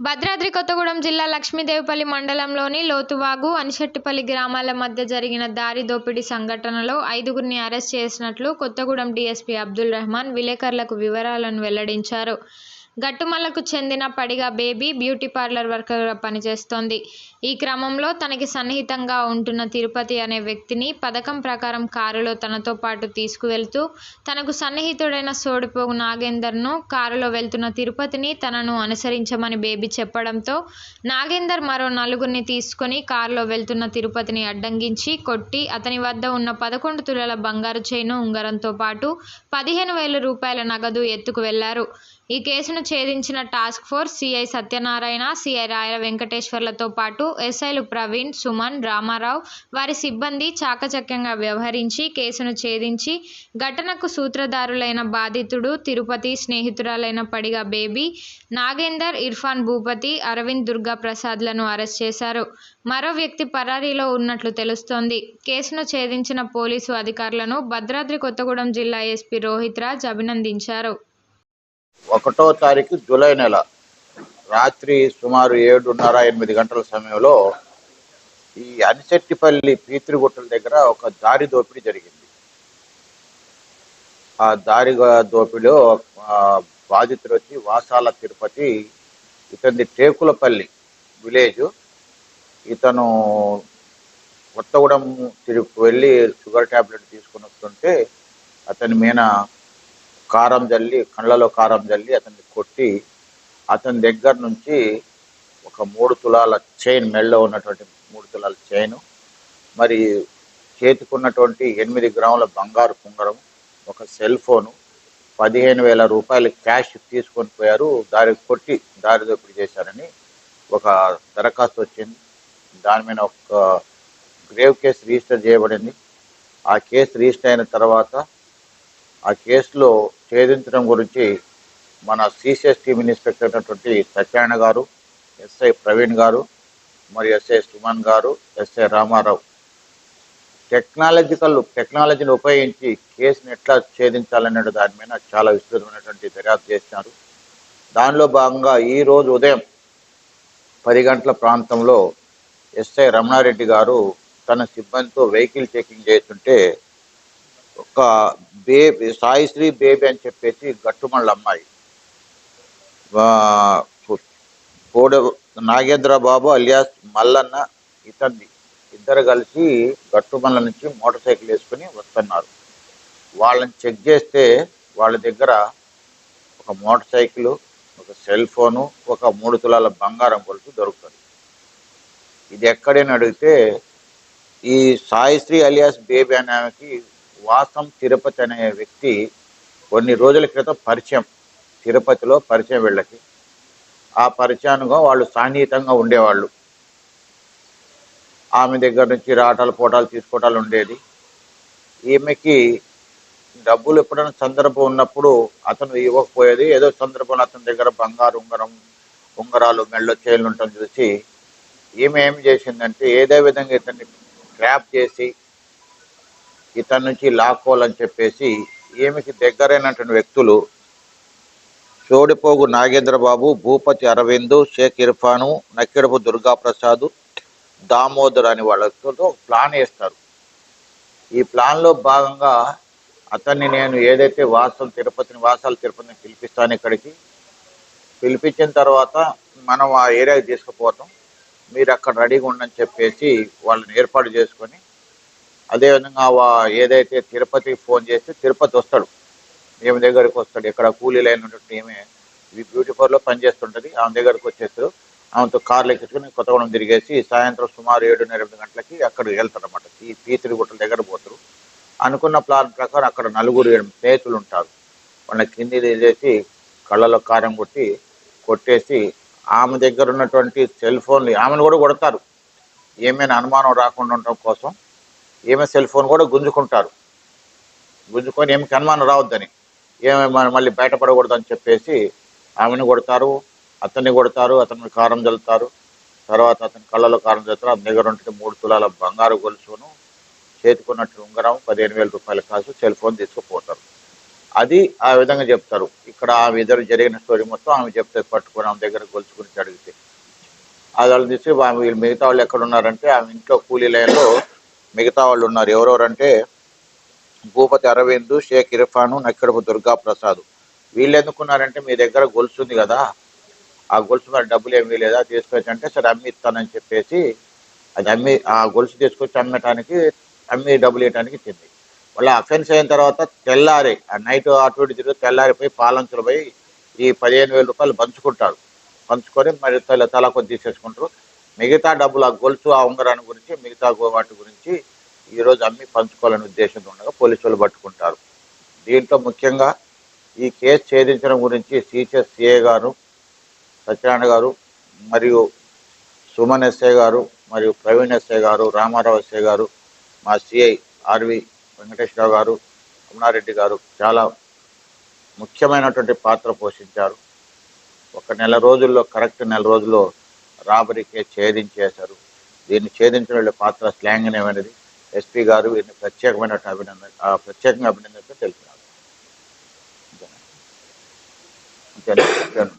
భద్రాద్రి కొత్తగూడెం జిల్లా లక్ష్మీదేవిపల్లి మండలంలోని లోతువాగు, అనిశెట్టిపల్లి గ్రామాల మధ్య జరిగిన దారి దోపిడీ సంఘటనలో 5గురిని అరెస్ట్ చేసినట్లు కొత్తగూడెం డీఎస్పీ అబ్దుల్ రెహమాన్ విలేకరులకు వివరాలను వెల్లడించారు. గట్టుమల్లకు చెందిన పడిగా బేబీ బ్యూటీ పార్లర్ వర్కర్గా పనిచేస్తోంది. ఈ క్రమంలో తనకి సన్నిహితంగా ఉంటున్న తిరుపతి అనే వ్యక్తిని పథకం ప్రకారం కారులో తనతో పాటు తీసుకువెళ్తూ తనకు సన్నిహితుడైన సోడిపోగు నాగేందర్ను కారులో వెళ్తున్న తిరుపతిని తనను అనుసరించమని బేబీ చెప్పడంతో నాగేందర్ మరో నలుగురిని తీసుకొని కారులో వెళ్తున్న తిరుపతిని అడ్డగించి కొట్టి అతని వద్ద ఉన్న 11 తులాల బంగారు చైను, ఉంగరంతో పాటు 15,000 రూపాయల నగదు ఎత్తుకు వెళ్లారు. ఈ కేసును ఛేదించిన task force CI Satyanarayana, CI Rayala వెంకటేశ్వర్లతో పాటు ఎస్ఐలు ప్రవీణ్, సుమన్, రామారావు, వారి సిబ్బంది చాకచక్యంగా వ్యవహరించి కేసును ఛేదించి ఘటనకు సూత్రధారులైన బాధితుడు తిరుపతి, స్నేహితురాలైన పడిగా బేబీ, నాగేందర్, ఇర్ఫాన్, భూపతి, అరవింద్, దుర్గా ప్రసాద్లను అరెస్ట్ చేశారు. మరో వ్యక్తి పరారీలో ఉన్నట్లు తెలుస్తోంది. కేసును ఛేదించిన పోలీసు అధికారులను భద్రాద్రి కొత్తగూడెం జిల్లా ఎస్పీ రోహిత్ రాజ్ అభినందించారు. 1వ తారీఖు జూలై నెల రాత్రి సుమారు 7:30-8 గంటల సమయంలో ఈ అనిశెట్టిపల్లి పీతిరిగుట్టల దగ్గర ఒక దారి దోపిడీ జరిగింది. ఆ దారి దోపిడిలో బాధితుడు వచ్చి వాసాల తిరుపతి, ఇతని టేకులపల్లి విలేజ్. ఇతను కొత్తగూడెం వెళ్ళి షుగర్ ట్యాబ్లెట్ తీసుకుని వస్తుంటే అతని మీద కారం జల్లి, కళ్ళలో కారం జల్లి అతన్ని కొట్టి అతని దగ్గర నుంచి ఒక 3 తులాల చైన్, మెడలో ఉన్నటువంటి 3 తులాల చైను, మరి చేతికున్నటువంటి 8 గ్రాముల బంగారు ఉంగరం, ఒక సెల్ ఫోను, 15,000 రూపాయలు క్యాష్ తీసుకొని పోయారు. కొట్టి దారి దోపిడీ చేశారని ఒక దరఖాస్తు వచ్చింది. దాని మీద ఒక గ్రేవ్ కేసు రిజిస్టర్ చేయబడింది. ఆ కేసు రిజిస్టర్ అయిన తర్వాత ఆ కేసులో ఛేదించడం గురించి మన సిసిఎస్ టీమ్ ఇన్స్పెక్టర్ అయినటువంటి సత్యనారాయణ గారు, ఎస్ఐ ప్రవీణ్ గారు, మరియు ఎస్ఐ సుమన్ గారు, ఎస్ఐ రామారావు టెక్నాలజీని ఉపయోగించి కేసును ఎట్లా ఛేదించాలనే దాని మీద చాలా విస్తృతమైనటువంటి దర్యాప్తు చేసినారు. దానిలో భాగంగా ఈరోజు ఉదయం 10 గంటల ప్రాంతంలో ఎస్ఐ రమణారెడ్డి గారు తన సిబ్బందితో వెహికల్ చెకింగ్ చేస్తుంటే ఒక సాయిశ్రీ బేబీ అని చెప్పేసి గట్టుమళ్ళ అమ్మాయి, నాగేంద్ర బాబు అలియాస్ మల్లన్న, ఇద్దరు కలిసి గట్టుమల్ల నుంచి మోటార్ సైకిల్ వేసుకుని వస్తున్నారు. వాళ్ళని చెక్ చేస్తే వాళ్ళ దగ్గర ఒక మోటార్ సైకిల్, ఒక సెల్ ఫోను, ఒక 3 తులాల బంగారం కొలుసు దొరుకుతుంది. ఇది ఎక్కడైనా అడిగితే ఈ సాయిశ్రీ అలియాస్ బేబీ అనే ఆమెకి వాసం తిరుపతి అనే వ్యక్తి కొన్ని రోజుల క్రితం పరిచయం, తిరుపతిలో పరిచయం వీళ్ళకి. ఆ పరిచయానుగా వాళ్ళు సాన్నిహితంగా ఉండేవాళ్ళు. ఆమె దగ్గర నుంచి రాటాలు పోటాలు తీసుకోవటాలు ఉండేది. ఈమెకి డబ్బులు ఎప్పుడైనా సందర్భం ఉన్నప్పుడు అతను ఇవ్వకపోయేది. ఏదో సందర్భంలో అతని దగ్గర బంగారు ఉంగరాలు, మెళ్ళో చైన్లు ఉండటం చూసి ఈమె ఏం చేసిందంటే ఏదో విధంగా ఇతన్ని ట్రాప్ చేసి ఇతని నుంచి లాక్కోవాలని చెప్పేసి ఈమెకి దగ్గరైనటువంటి వ్యక్తులు సోడిపోగు నాగేంద్రబాబు, భూపతి అరవింద్, షేక్ ఇర్ఫాను, నక్కిడపు దుర్గా ప్రసాద్, దామోదర్ అని వాళ్ళతో ప్లాన్ వేస్తారు. ఈ ప్లాన్లో భాగంగా అతన్ని నేను ఏదైతే వాసాల తిరుపతిని పిలిపిస్తాను, ఇక్కడికి పిలిపించిన తర్వాత మనం ఆ ఏరియాకి తీసుకుపోతాం, మీరు అక్కడ రెడీగా ఉండని చెప్పేసి వాళ్ళని ఏర్పాటు చేసుకొని, అదేవిధంగా ఏదైతే తిరుపతికి ఫోన్ చేస్తే తిరుపతి వస్తాడు, ఈమె దగ్గరికి వస్తాడు. ఇక్కడ కూలీలు అయినటువంటి ఈమె బ్యూటీ పార్లర్లో పనిచేస్తుంటుంది. ఆమె దగ్గరికి వచ్చేస్తారు. ఆమెతో కార్లు ఎక్కించుకుని కొత్తగూడెం తిరిగేసి సాయంత్రం సుమారు 7:30 గంటలకి అక్కడికి వెళ్తారు అన్నమాట. ఈ పీతిరిగుట్టల దగ్గర పోతారు. అనుకున్న ప్లాన్ ప్రకారం అక్కడ 4-7 స్నేహితులు ఉంటారు. వాళ్ళ కింది చేసి కళ్ళలో కారం కొట్టేసి ఆమె దగ్గర ఉన్నటువంటి సెల్ ఫోన్లు, ఆమెను కూడా కొడతారు. ఏమైనా అనుమానం రాకుండా ఉండటం కోసం ఏమే సెల్ ఫోన్ కూడా గుంజుకొని ఏమికి అనుమానం రావద్దని, ఏమైనా మళ్ళీ బయటపడకూడదని చెప్పేసి ఆమెను కొడతారు, అతన్ని కొడతారు, అతన్ని కారం చల్లుతారు. తర్వాత అతని కళ్ళలో కారం చల్లుతారు. అతని దగ్గర ఉంటే 3 తులాల బంగారు గొలుసును, చేతికున్నట్టు ఉంగరం, 15,000 రూపాయల కాసు, సెల్ ఫోన్ తీసుకుపోతారు. అది ఆ విధంగా చెప్తారు. ఇక్కడ ఆమె ఎదురు జరిగిన స్టోరీ మొత్తం ఆమె చెప్తే పట్టుకొని ఆమె దగ్గర గొలుసు గురించి అడిగితే అది వాళ్ళు తీసి వీళ్ళు మిగతా వాళ్ళు ఎక్కడ ఉన్నారంటే ఆమె ఇంట్లో కూలీ లైన్లో మిగతా వాళ్ళు ఉన్నారు. ఎవరెవరంటే భూపతి అరవింద్, షేక్ ఇర్ఫాను, నక్కడపు దుర్గా ప్రసాద్. వీళ్ళు ఎందుకున్నారంటే మీ దగ్గర గొలుసు ఉంది కదా, ఆ గొలుసు మరి డబ్బులు ఏమీ లేదా తీసుకొచ్చి అంటే సరే అమ్మి ఇస్తానని చెప్పేసి అది అమ్మి ఆ గొలుసు తీసుకొచ్చి అమ్మి డబ్బులు ఇవ్వడానికి ఇచ్చింది. వాళ్ళ అఫెన్స్ అయిన తర్వాత తెల్లారి ఆ నైట్ అటు ఇటు తిరిగి తెల్లారిపోయి పాలంచులు పోయి ఈ 15,000 రూపాయలు పంచుకుంటారు. పంచుకొని మరి తల కొద్ది తీసేసుకుంటారు. మిగతా డబ్బులు ఆ గొలుసు ఆ ఉంగరాన్ని గురించి మిగతా వాటి గురించి ఈరోజు అమ్మి పంచుకోవాలనే ఉద్దేశంతో ఉండగా పోలీసు వాళ్ళు పట్టుకుంటారు. దీంట్లో ముఖ్యంగా ఈ కేసు ఛేదించడం గురించి సిఏ గారు, సత్యనారాయణ గారు మరియు సుమన్ ఎస్ఐ గారు మరియు ప్రవీణ్ ఎస్ఐ గారు, రామారావు ఎస్ఐ గారు, మా సిఐ ఆర్వి వెంకటేశ్వరరావు గారు, రమణారెడ్డి గారు చాలా ముఖ్యమైనటువంటి పాత్ర పోషించారు. కరెక్ట్ నెల రోజుల్లో రాబరీ కేసు ఛేదించేశారు. దీన్ని ఛేదించడం పాత్ర శ్లాఘనీయమైనది. ఎస్పీ గారు వీరిని ప్రత్యేకంగా అభినందనతో తెలిపినారు. అంతేనా?